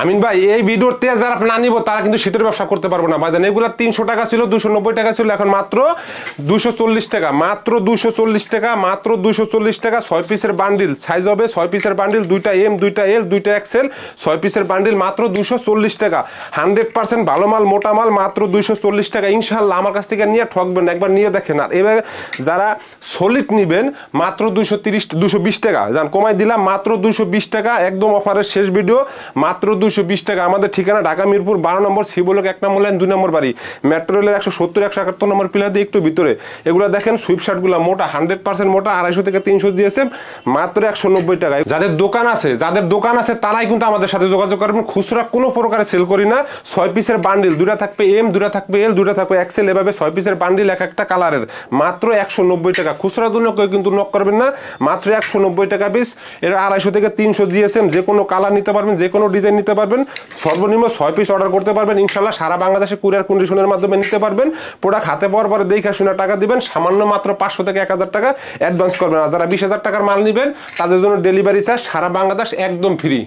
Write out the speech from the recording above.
আমিন ভাই এই ভিডিওর তেজ যারা না নিব তারা কিন্তু শীতের ব্যবসা করতে পারবো না ভাইজান। এগুলা 300 টাকা ছিল, 290 টাকা ছিল, এখন মাত্র 240 টাকা, মাত্র 240 টাকা, মাত্র 240 টাকা। 6 পিসের বান্ডিল সাইজ হবে, 6 পিসের বান্ডিল, 2টা এম 2টা এল 2টা এক্সেল, 6 পিসের বান্ডিল মাত্র 240 টাকা। 100% ভালো মাল, মোটা মাল, মাত্র 240 টাকা। ইনশাআল্লাহ আমার কাছ থেকে নিয়ে ঠকবেন না, একবার নিয়ে দেখেন। আর এবার যারা সলিড নিবেন মাত্র 220 টাকা, জান কমাই দিলাম মাত্র 220 টাকা, একদম অফারের শেষ ভিডিও, মাত্র 220 টাকা। আমাদের ঠিকানা ঢাকা মিরপুর 12 নম্বর, শিবলোক 1 নম্বর লাইন 2 নম্বর বাড়ি, মেট্রো রেলের 170 171 নম্বর পিলার দিয়ে একটু ভিতরে। এগুলো দেখেন সুইপ শার্টগুলো মোটা, 100% মোটা, 250 থেকে 300 দিয়েছে, মাত্র 190 টাকায়। যাদের দোকান আছে তারাই কিন্তু আমাদের সাথে যোগাযোগ করবেন। খুচরা কোনো প্রকারে সেল করি না। 6 পিসের বান্ডিল, 2টা থাকবে এম, 2টা থাকবে এল, 2টা থাকবে এক্সেল, এভাবে 6 পিসের বান্ডিল, এক একটা কালারের, মাত্র 190 টাকা। খুচরা জন্য কেউ কিন্তু নক করবেন না, মাত্র 190 টাকা পিস। এর 250 থেকে 300 দিয়েছেন, যে কোনো কালার নিতে পারবেন, যে কোনো ডিজাইন নিতে পারবেন। সর্বনিম্ন 6 পিস অর্ডার করতে পারবেন, ইনশাআল্লাহ সারা বাংলাদেশে কুরিয়ার কন্ডিশনের মাধ্যমে নিতে পারবেন। প্রোডাক্ট হাতে পাওয়ার পরে দেখে শুনে টাকা দিবেন, সামান্য মাত্র 500 থেকে 1000 টাকা অ্যাডভান্স করবেন। আর যারা 20,000 টাকার মাল নেবেন তাদের জন্য ডেলিভারি চার্জ সারা বাংলাদেশ একদম ফ্রি।